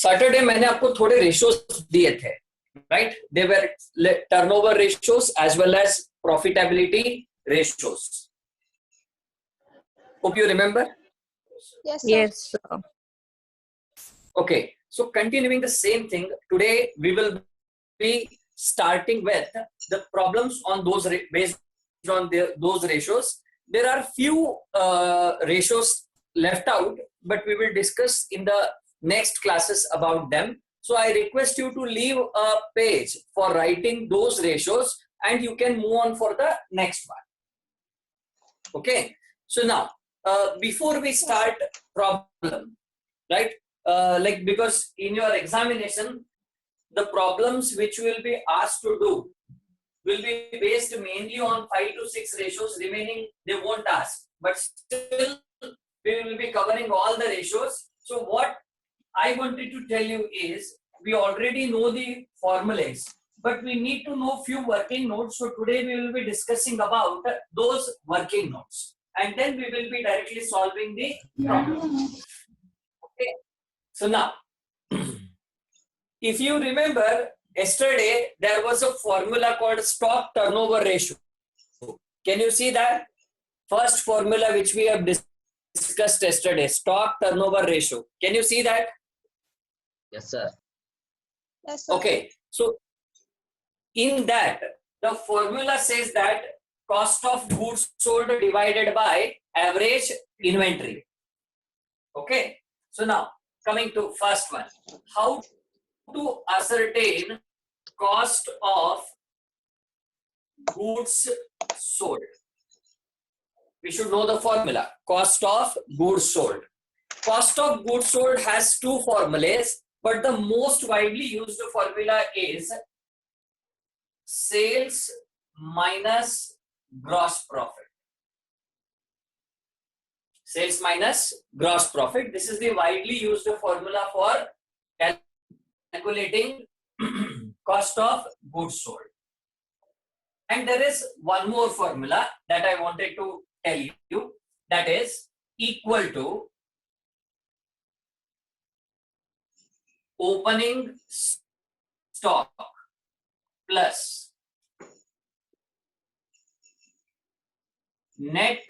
Saturday मैंने आपको थोड़े रेशियोज दिए थे, right? They were turnover ratios as well as profitability ratios. Hope you remember. Yes, sir. Yes, sir. Okay, so continuing the same thing, today we will be starting with the problems on those based on those ratios. There are few ratios left out, but we will discuss in the next classes about them. So I request you to leave a page for writing those ratios, and you can move on for the next one. Okay, so now before we start problem, right? Like, because in your examination, the problems which will be asked to do will be based mainly on 5 to 6 ratios. Remaining they won't ask, but still we will be covering all the ratios. So what I wanted to tell you is, we already know the formulas, but we need to know few working notes. So today we will be discussing about those working notes, and then we will be directly solving the problem. Okay, so now if you remember, yesterday there was a formula called stock turnover ratio. Can you see that first formula which we have discussed yesterday, stock turnover ratio? Can you see that? Yes, sir. Yes, sir. Okay, so in that the formula says that cost of goods sold divided by average inventory. Okay, so now coming to first one, how to ascertain cost of goods sold. We should know the formula, cost of goods sold. Cost of goods sold has two formulas, but the most widely used formula is sales minus gross profit. Sales minus gross profit. This is the widely used formula for calculating cost of goods sold. And there is one more formula that I wanted to tell you, that is equal to opening stock plus net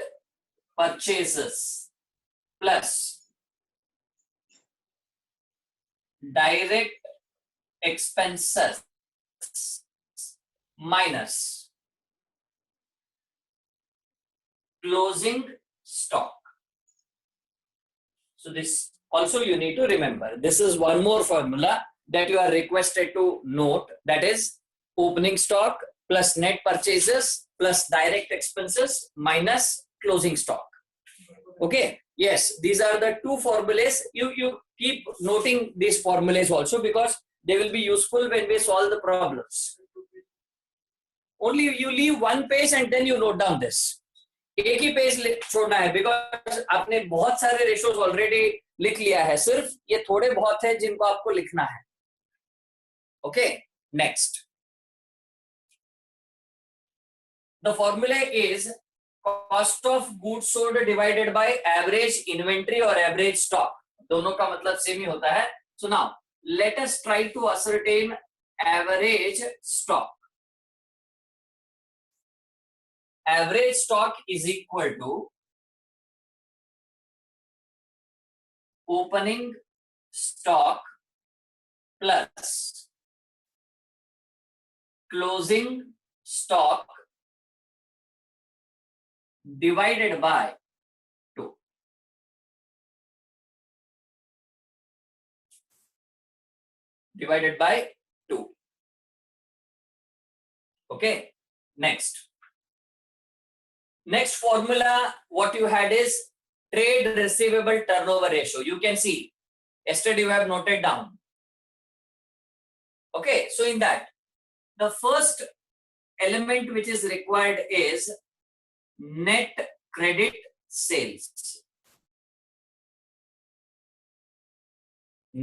purchases plus direct expenses minus closing stock. So this also you need to remember. This is one more formula that you are requested to note, that is opening stock plus net purchases plus direct expenses minus closing stock. Okay, yes, these are the two formulas. You keep noting these formulas also, because they will be useful when we solve the problems. Only you leave one page and then you note down this. एक ही page छोड़ना है, because आपने बहुत सारे ratios already लिख लिया है, सिर्फ ये थोड़े बहुत है जिनको आपको लिखना है. Okay, next. The formula is cost of goods sold divided by average inventory और एवरेज स्टॉक. दोनों का मतलब सेम ही होता है. So now let us try to ascertain average stock. Average stock is equal to opening stock plus closing stock divided by 2. Divided by 2. Okay, next. Next formula what you had is trade receivable turnover ratio. You can see yesterday you have noted down. Okay, so in that the first element which is required is net credit sales.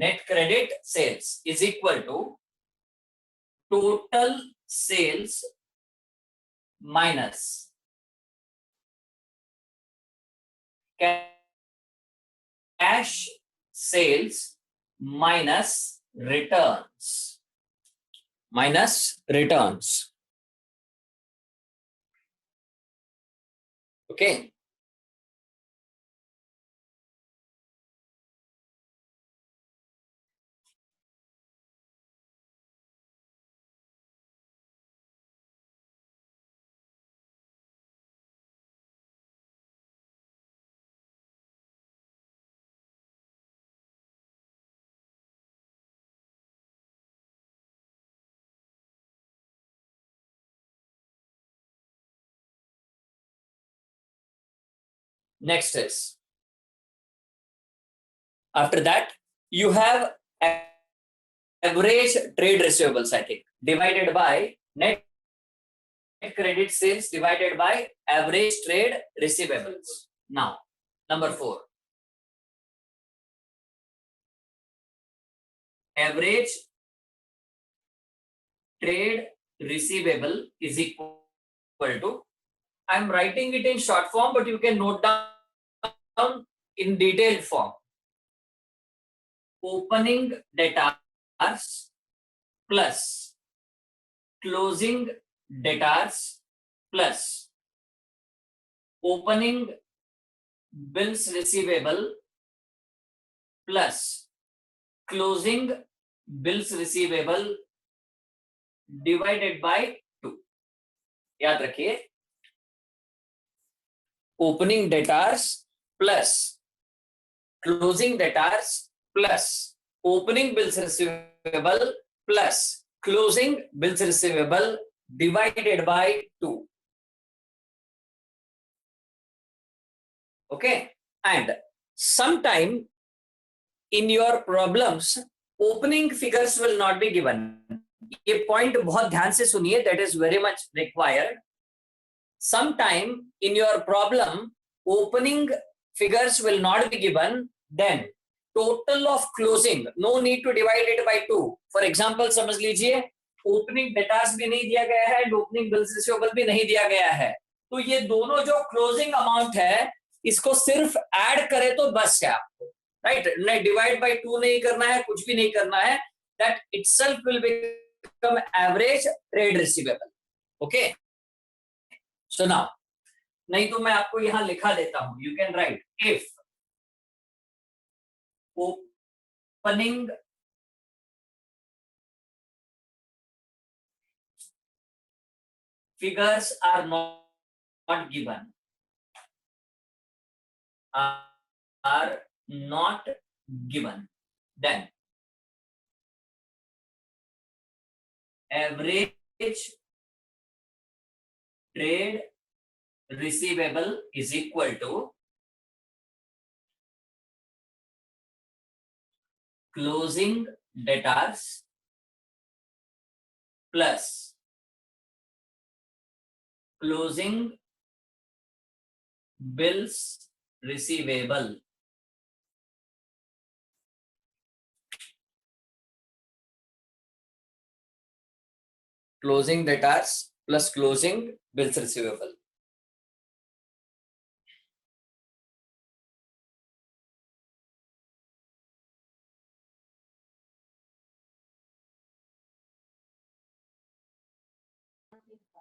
Net credit sales is equal to total sales minus cash sales minus returns. Minus returns. Okay. Next is, after that, you have average trade receivables, I think, divided by net credit sales divided by average trade receivables. Now, number 4. Average trade receivable is equal to, I'm writing it in short form, but you can note down in detailed form. Opening debtors plus closing debtors plus opening bills receivable plus closing bills receivable divided by 2. याद रखिए, opening debtors plus closing debtors plus opening bills receivable plus closing bills receivable divided by 2. Okay, and sometime in your problems opening figures will not be given. ये point बहुत ध्यान से सुनिए, that is very much required. Sometime in your problem opening figures will not be given, then total of closing, no need to divide it by 2. For example, समझ लीजिए opening debtors भी नहीं दिया गया है, opening bills receivable भी नहीं दिया गया है, तो ये दोनों जो closing amount है इसको सिर्फ ऐड करें तो बस है आपको, राइट? नहीं डिवाइड बाय 2 नहीं करना है, कुछ भी नहीं करना है. That itself will become average trade receivable. Okay, so now, नहीं तो मैं आपको यहां लिखा देता हूं. You can write if opening figures are not given, are not given, then average trade receivable is equal to closing debtors plus closing bills receivable. Closing debtors plus closing bills receivable.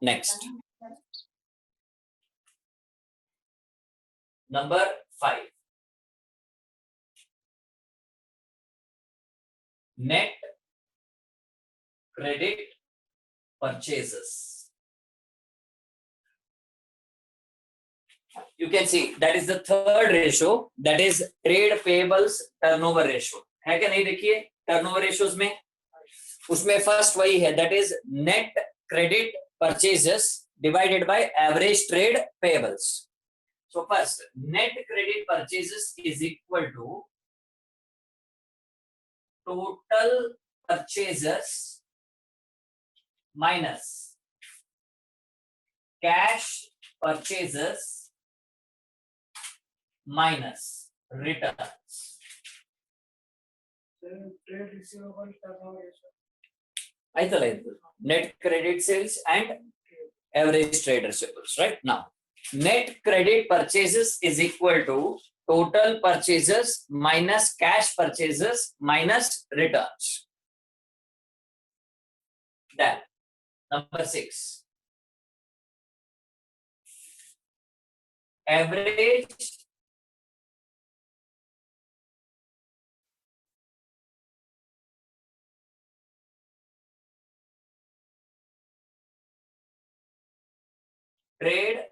Next, number 5. Net credit purchases. You can see that is the third ratio, that is trade payables turnover ratio. है क्या नहीं? देखिए turnover ratios में उसमें first वही है, that is net credit purchases divided by average trade payables. So first, net credit purchases is equal to total purchases minus cash purchases minus returns. Trade receivable turnover ratio. Like net credit sales and average trade receivables. Right now, net credit purchases is equal to total purchases minus cash purchases minus returns. Then number 6. Average trade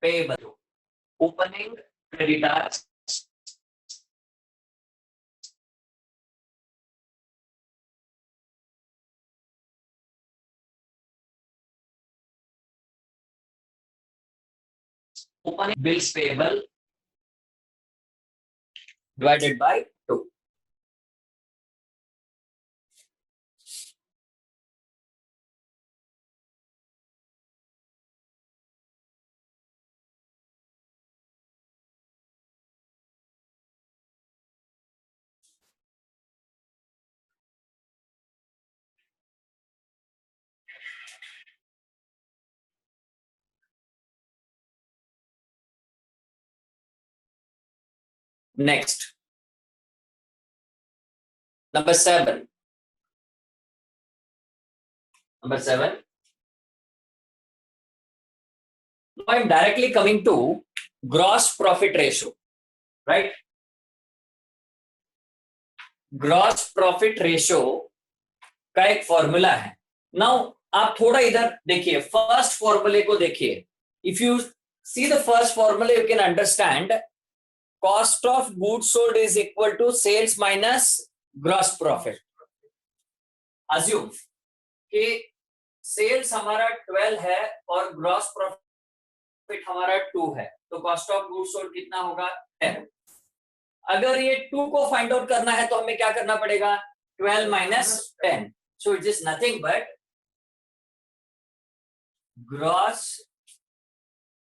payable. Opening creditors opening bills payable divided by 2. Next, number 7. Number 7. Now I'm directly coming to gross profit ratio, right? Gross profit ratio का एक formula है. Now आप थोड़ा इधर देखिए, first फॉर्मूले को देखिए. If you see the first formula you can understand cost of goods sold is equal to sales minus gross profit. Assume कि सेल्स हमारा 12 है और ग्रॉस प्रॉफिट हमारा 2 है, तो कॉस्ट ऑफ गुड्स सोल्ड कितना होगा? 10. अगर ये 2 को फाइंड आउट करना है तो हमें क्या करना पड़ेगा? 12 minus 10. So it is nothing but gross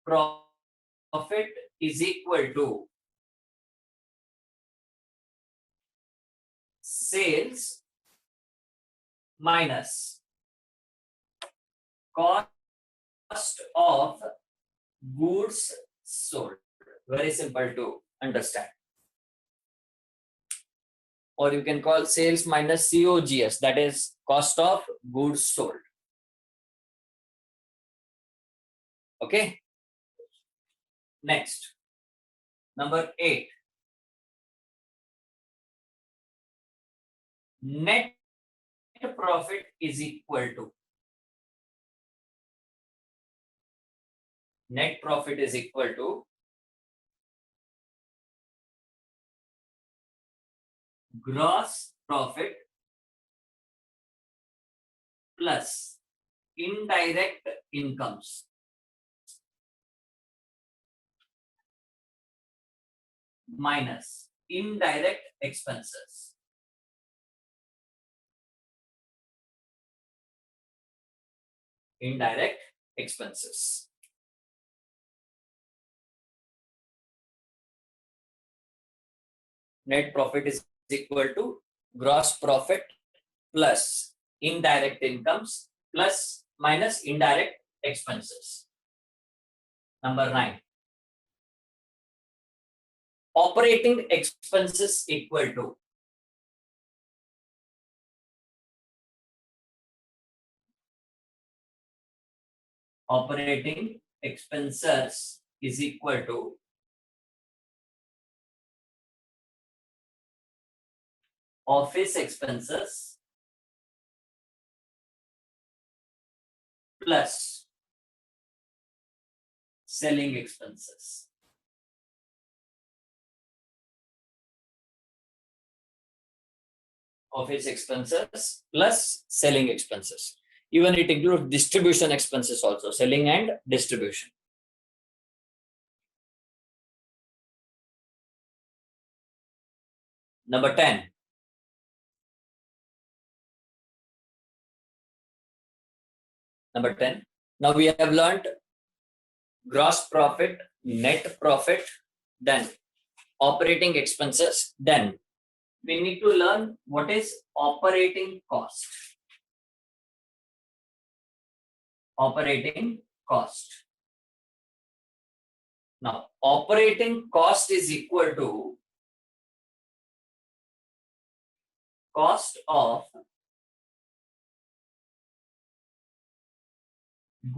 profit is equal to sales minus cost of goods sold. Very simple to understand. Or you can call sales minus COGS, that is cost of goods sold. Okay. Next, number 8. Net profit is equal to gross profit plus indirect incomes minus indirect expenses. Indirect expenses. Net profit is equal to gross profit plus indirect incomes plus minus indirect expenses. Number 9. Operating expenses equal to operating expenses is equal to office expenses plus selling expenses. Office expenses plus selling expenses. Even it includes distribution expenses also, selling and distribution. Number 10. Number 10. Now we have learned gross profit, net profit, then operating expenses, then we need to learn what is operating cost. Operating cost. Now, operating cost is equal to cost of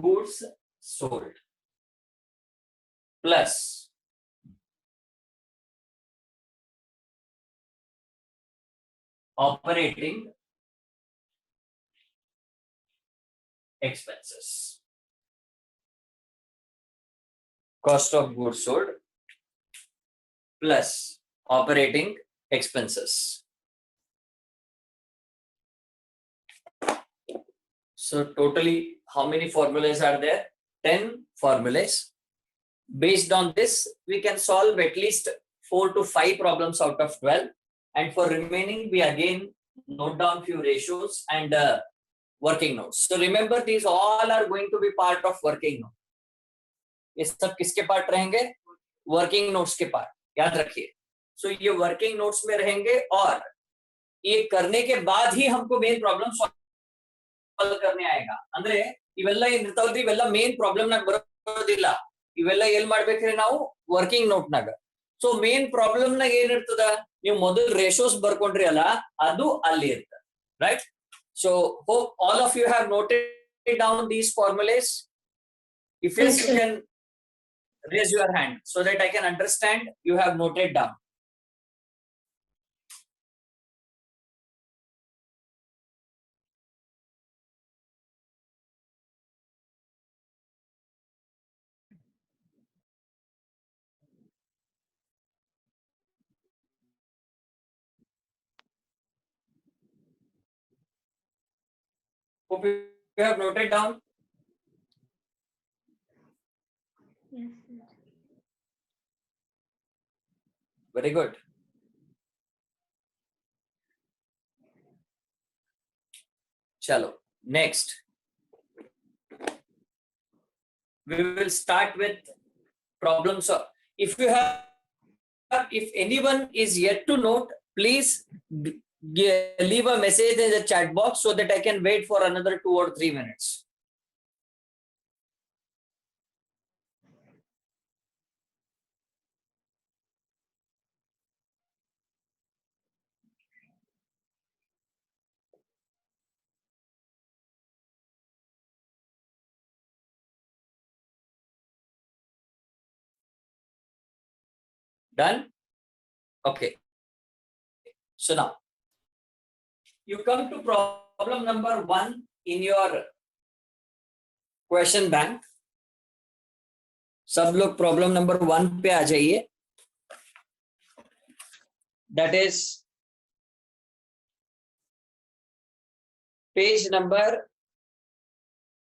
goods sold plus operating expenses. Cost of goods sold plus operating expenses. So totally, how many formulas are there? 10 formulas. Based on this, we can solve at least 4 to 5 problems out of 12. And for remaining, we again note down few ratios and working notes. So remember, these all are going to be part of working note. ये सब किसके part रहेंगे? Working notes के part, याद रखिए. सो ये working notes में रहेंगे और ये करने के बाद ही हमको मेन प्रॉब्लम सॉल्व करने आएगा. ಅಂದ್ರೆ ಇವೆಲ್ಲ ಏನಿರ್ತಾವಲ್ರಿ ಇವೆಲ್ಲ ಮೇನ್ ಪ್ರಾಬ್ಲಮ್ ನಾಗ ಬರೋದಿಲ್ಲ. ಇವೆಲ್ಲ ಎಲ್ಲಿ ಮಾಡ್ಬೇಕ್ರಿ ನಾವು? ವರ್ಕಿಂಗ್ ನೋಟ್ ನಾಗ. ಸೊ ಮೇನ್ ಪ್ರಾಬ್ಲಮ್ ನಾಗ ಏನಿರ್ತದ? ನೀವು ಮೊದಲು ರೇಷಿಯೋಸ್ ಬರ್ಕೊಂಡ್ರಿ ಅಲ್ಲ, ಅದು ಅಲ್ಲಿ ಇರ್ತದೆ. Right? So hope all of you have noted down these formulas. If yes, you can raise your hand so that I can understand you have noted down. Hope you have noted down. Yes, sir. Very good. Chalo. Next, we will start with problems. If you have, if anyone is yet to note, please leave a message in the chat box so that I can wait for another 2 or 3 minutes. Done? Okay. So now, you come to problem number 1 in your question bank. सब लोग problem number 1 पे आ जाइए. That is page number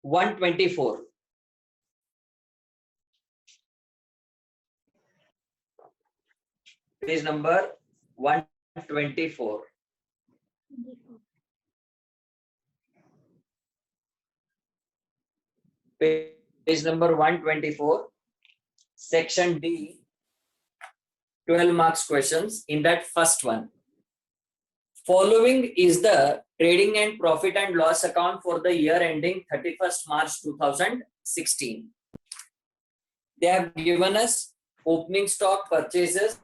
124. Page number 124. Page number 124, section D, 12 marks questions. In that first one, following is the trading and profit and loss account for the year ending 31st March 2016. They have given us opening stock purchases,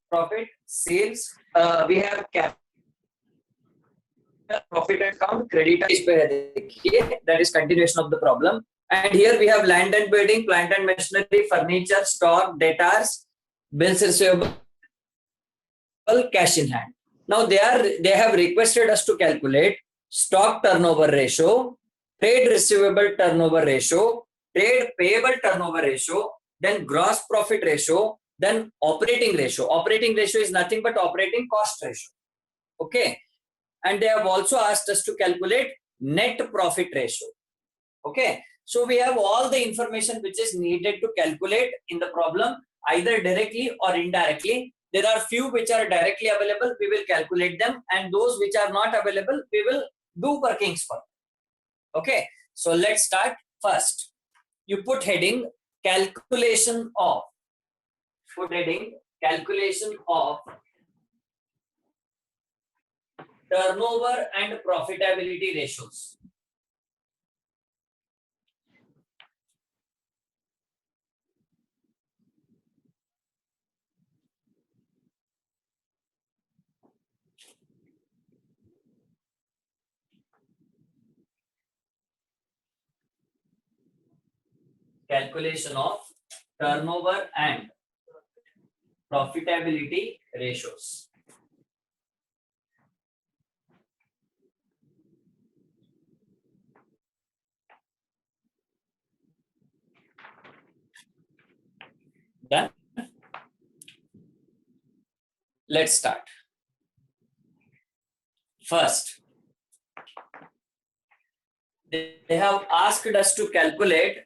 profit, sales, we have cap profit account, credit is that is continuation of the problem. And here we have land and building, plant and machinery, furniture, stock, debtors, bills receivable, cash in hand. Now they have requested us to calculate stock turnover ratio, trade receivable turnover ratio, trade payable turnover ratio, then gross profit ratio, then operating ratio. Operating ratio is nothing but operating cost ratio. Okay. And they have also asked us to calculate net profit ratio. Okay. So we have all the information which is needed to calculate in the problem, either directly or indirectly. There are few which are directly available, we will calculate them, and those which are not available, we will do workings for. Okay. So let's start. First, you put heading calculation of, put heading calculation of turnover and profitability ratios. Calculation of turnover and profitability ratios. Done? Let's start. First, they have asked us to calculate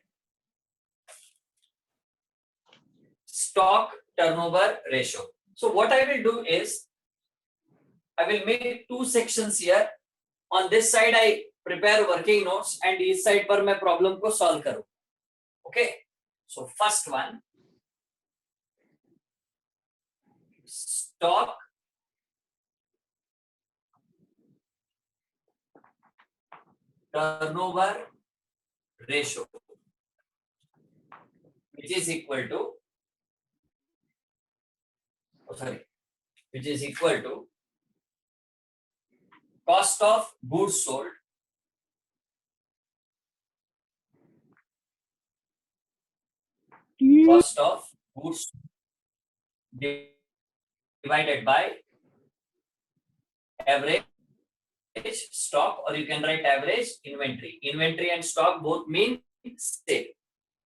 stock turnover ratio. So what I will do is, I will make two sections here. On this side, I prepare working notes, and इस side पर मैं problem को solve करूँ. Okay. So first one, stock turnover ratio, which is equal to, which is equal to cost of goods sold cost of goods divided by average stock, or you can write average inventory. Inventory and stock both mean same.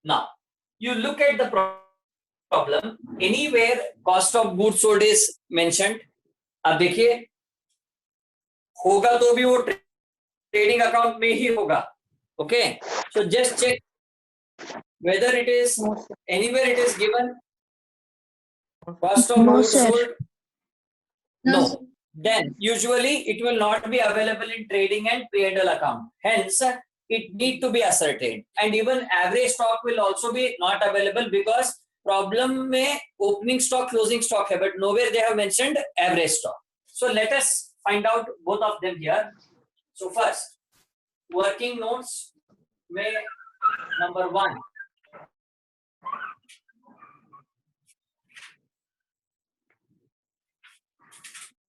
Now, you look at the problem, anywhere cost of goods sold is mentioned. अब देखिए, होगा तो भी वो trading account में ही होगा. Okay, so just check whether it is anywhere it is given cost of No, goods sir. sold. No. Then usually it will not be available in trading and P&L account. Hence, it need to be ascertained. And even average stock will also be not available, because problem में opening stock, closing stock है, but nowhere they have mentioned average stock. So let us find out both of them here. So first, working notes में number 1.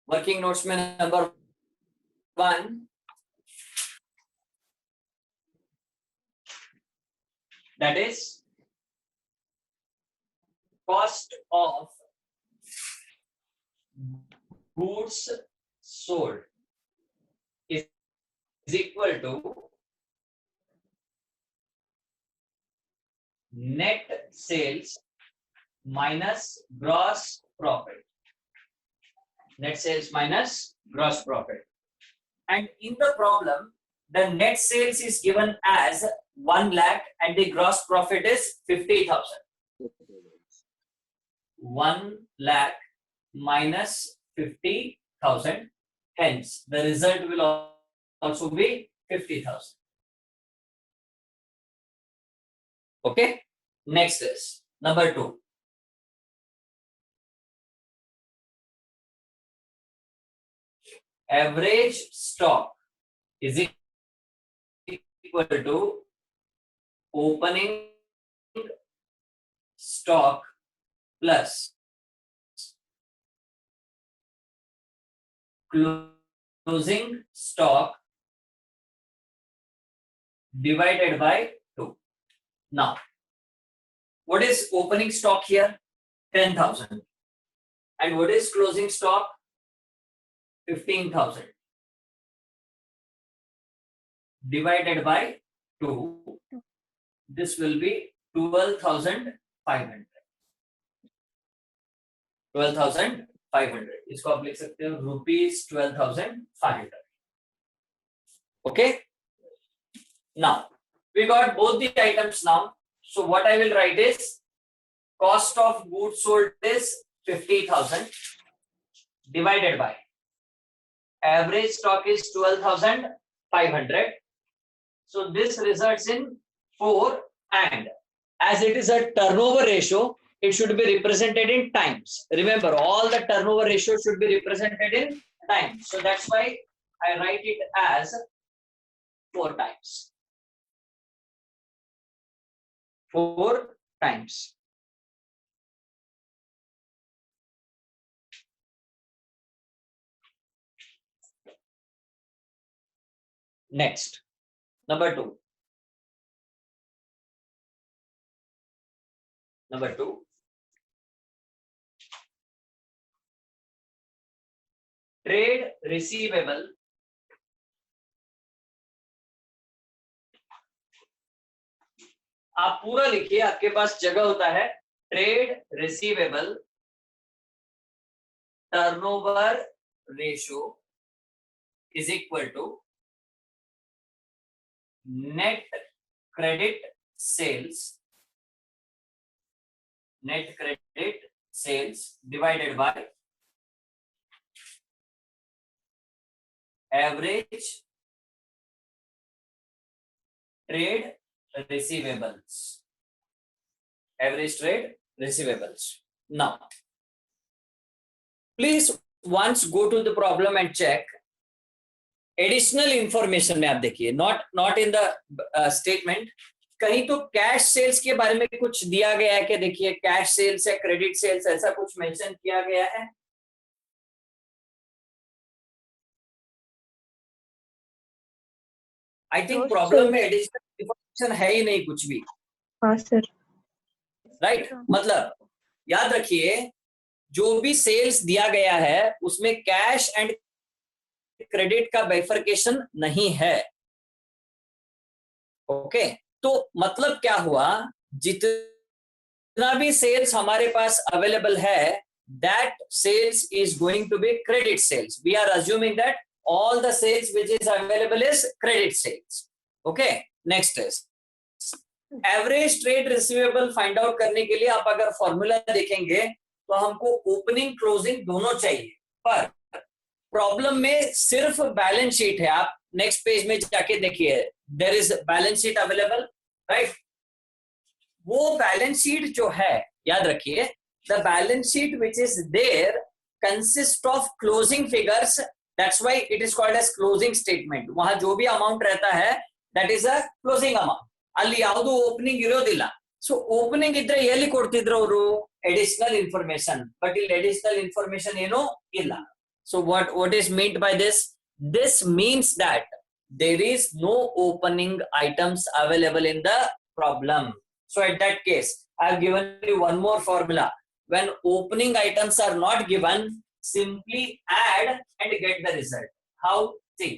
Working notes में number 1, that is cost of goods sold is equal to net sales minus gross profit. Net sales minus gross profit. And in the problem, the net sales is given as 1 lakh and the gross profit is 50,000. 1 lakh minus 50,000. Hence, the result will also be 50,000. Okay. Next is number 2. Average stock is equal to opening stock plus closing stock divided by 2. Now, what is opening stock here? 10,000. And what is closing stock? 15,000. Divided by 2. This will be 12,500. 12,500. इसको आप लिख सकते हो rupees 12,500. Okay. Now we got both the items now. So what I will write is cost of goods sold is 50,000 divided by average stock is 12,500. So this results in 4, and as it is a turnover ratio, it should be represented in times. Remember, all the turnover ratios should be represented in times. So that's why I write it as 4 times. 4 times. Next, number 2. Number 2. Trade receivable आप पूरा लिखिए, आपके पास जगह होता है. Trade receivable turnover ratio is equal to net credit sales divided by average trade receivables. Now, please once go to the problem and check. Additional information में आप देखिए, not in the statement. कहीं तो कैश सेल्स के बारे में कुछ दिया गया है कि देखिए कैश सेल्स या क्रेडिट सेल्स ऐसा कुछ मेंशन किया गया है. आई थिंक प्रॉब्लम में एडिशनल इंफॉर्मेशन है ही नहीं कुछ भी. हाँ सर. राइट, मतलब याद रखिए जो भी सेल्स दिया गया है उसमें कैश एंड क्रेडिट का बाइफरकेशन नहीं है. ओके, तो मतलब क्या हुआ, जितना भी सेल्स हमारे पास अवेलेबल है that sales is going to be credit sales. We are assuming that all the sales which is available is credit sales. Okay, next is average trade receivable find out करने के लिए आप अगर formula देखेंगे तो हमको opening closing दोनों चाहिए, पर प्रॉब्लम में सिर्फ बैलेंस शीट है. आप नेक्स्ट पेज में जाके देखिए, there is balance sheet available, right. वो बैलेंस शीट जो है, याद रखिए, the balance sheet which is there consist of closing figures. That's why it is called as closing statement. वहां जो भी अमाउंट रहता है that is a closing amount. ಅಲ್ಲಿ ಯಾವುದು ಓಪನಿಂಗ್ ಇರೋದಿಲ್ಲ. ಸೊ ಓಪನಿಂಗ್ ಇದ್ರೆ ಎಲ್ಲಿ ಕೊಡ್ತಿದ್ರು ಅವರು ಅಡಿಷನಲ್ ಇನ್ಫಾರ್ಮೇಶನ್, ಬಟ್ ಇಲ್ಲಿ ಅಡಿಷನಲ್ ಇನ್ಫಾರ್ಮೇಶನ್ ಏನು ಇಲ್ಲ. So what is meant by this? This means that there is no opening items available in the problem. So at that case, I have given you one more formula. When opening items are not given, simply add and get the result. How? See,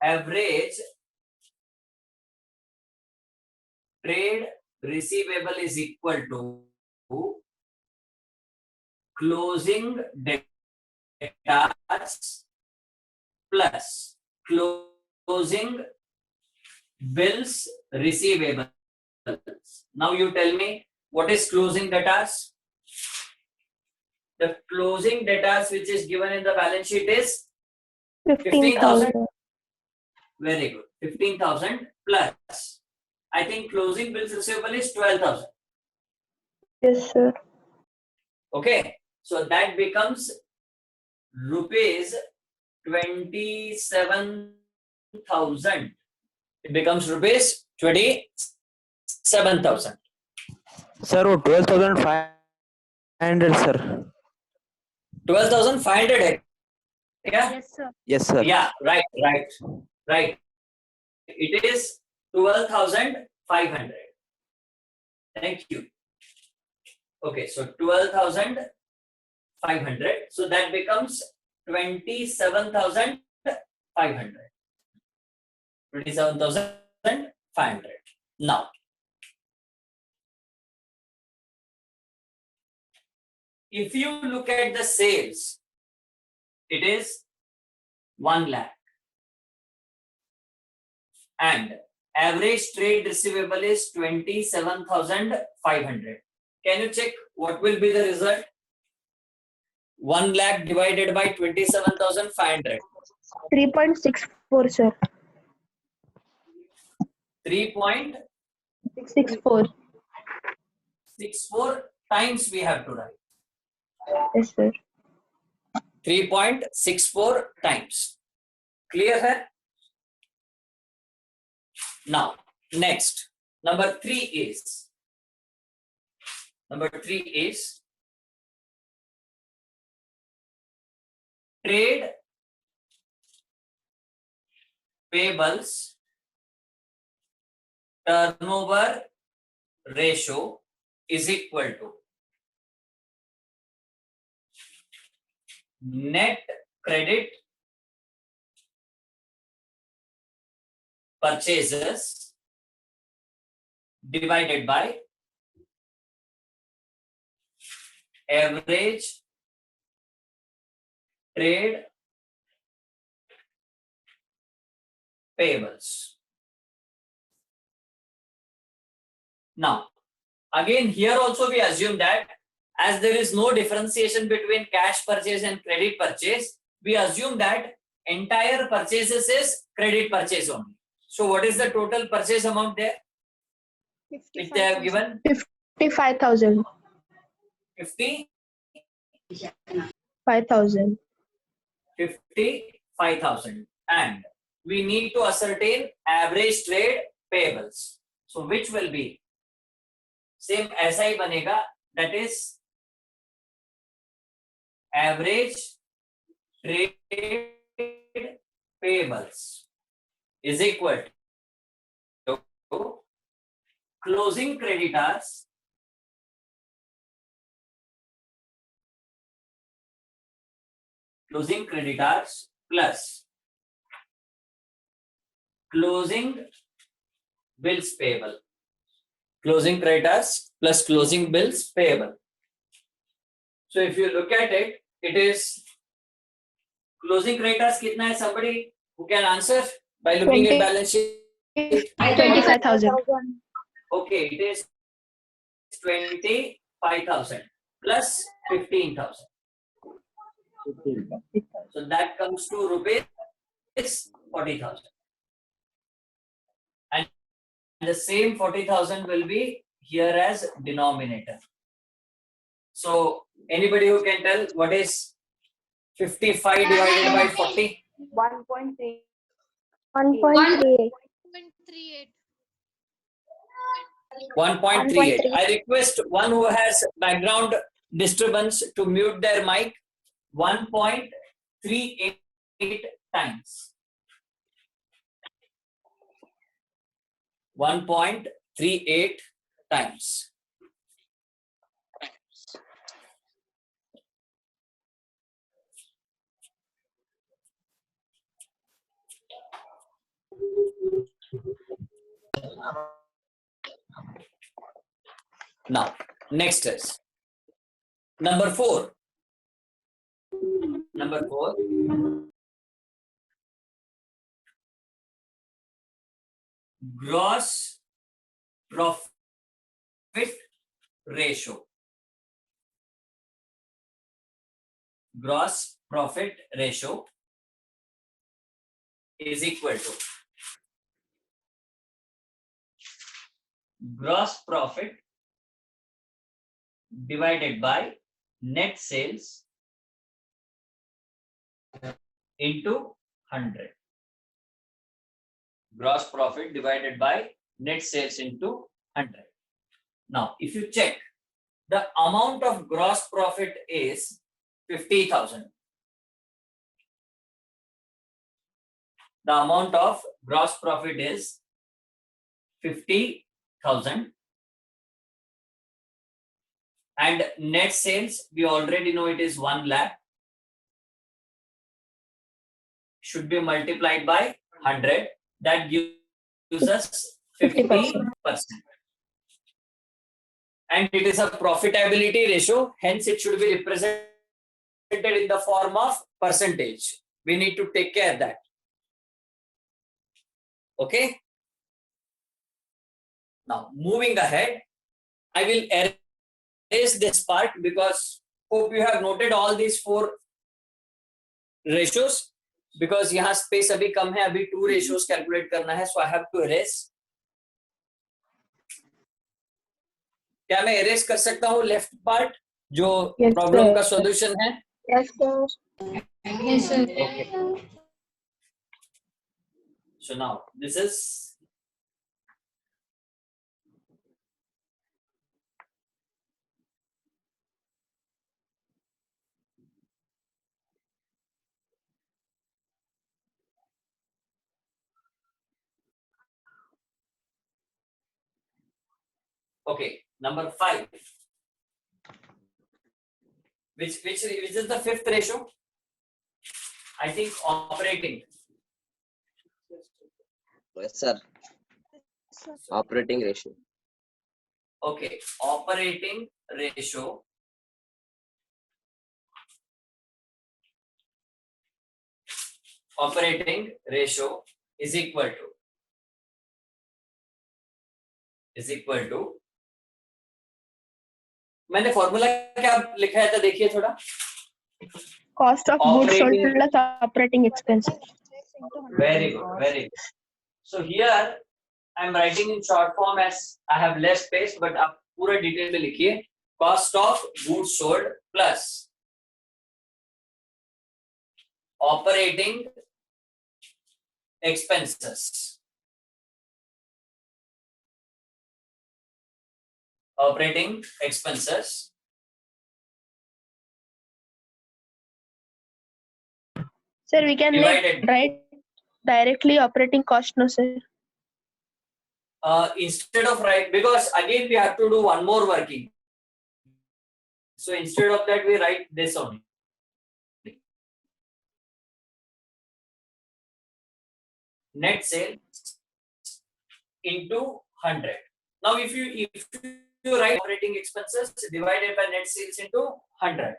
average trade receivable is equal to closing debtors plus closing bills receivables. Now you tell me, what is closing debtors? The closing debtors which is given in the balance sheet is 15,000. Very good. 15,000 plus, I think closing bills receivable is 12,000. Yes sir. Okay, so that becomes rupees 27,000. It becomes rupees 27,000. Sir वो 12,500 sir. 12,500 है क्या? Yes sir. Yes sir. Yeah, right. It is 12,500. Thank you. Okay, so 12,500. So that becomes 27,500. 27,500. Now, if you look at the sales, it is 1 lakh. And average trade receivable is 27,500. Can you check what will be the result? 1 lakh divided by 27,500. 3.64 sir. 3.64 64. times we have to write. Yes sir. 3.64 times. Clear है? Now next, number 3 is trade payables turnover ratio is equal to net credit purchases divided by average trade payables. Now, again, here also we assume that as there is no differentiation between cash purchase and credit purchase, we assume that entire purchases is credit purchase only. So what is the total purchase amount there which they have given? 55,000. 50, 5,000. 55,000, and we need to ascertain average trade payables. So which will be same ऐसा ही बनेगा, that is average trade payables is equal to closing creditors plus closing bills payable. Closing creditors plus closing bills payable. So if you look at it, it is closing creditors कितना है? Somebody who can answer by looking 20. at balance sheet. 25,000. Okay, it is 25,000 plus 15,000. So that comes to rupees 40,000. And the same 40,000 will be here as denominator. So anybody who can tell what is 55 divided by 40? 1.3. 1.38. 1.38. I request one who has background disturbance to mute their mic. 1.38 times. 1.38 times. Now, next is number 4. Number 4. Gross profit ratio. Gross profit ratio is equal to gross profit divided by net sales into 100. Gross profit divided by net sales into 100. Now, if you check, the amount of gross profit is 50,000. The amount of gross profit is 50,000. And net sales, we already know it is 1 lakh. Should be multiplied by 100. That gives us 50%. And it is a profitability ratio. Hence, it should be represented in the form of percentage. We need to take care of that. Okay. Now, moving ahead, I will erase this part because hope you have noted all these 4 ratios. Because यहाँ space अभी कम है, अभी 2 ratios calculate करना है, so I have to erase. क्या मैं erase कर सकता हूँ left part जो problem का solution है? Yes, sir. Yes, sir. Okay. So now this is okay. Number 5. Which is the fifth ratio? I think operating. Yes, sir. Operating ratio. Okay, operating ratio. Operating ratio is equal to मैंने formula क्या लिखा है तो देखिए थोड़ा. Cost of goods sold Operating. plus operating expenses. Very good. So here I am writing in short form as I have less space, but आप पूरा detail में लिखिए. Cost of goods sold plus operating expenses. Operating expenses. Sir, we can Divided. write directly operating cost, no sir. Instead of write, because again we have to do one more working. So instead of that we write this only. Net sales into 100. Now if you write operating expenses divided by net sales into 100.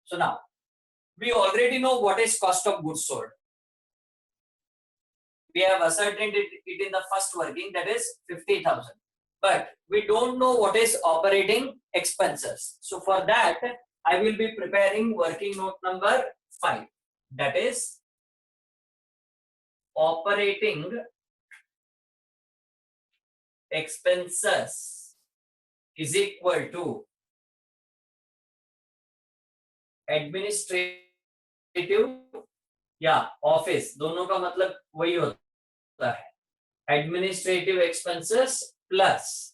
So now we already know what is cost of goods sold. We have ascertained it in the first working, that is 50,000. But we don't know what is operating expenses. So for that, I will be preparing working note number 5. That is operating expenses is equal to administrative या office, दोनों का मतलब वही होता है. Administrative expenses plus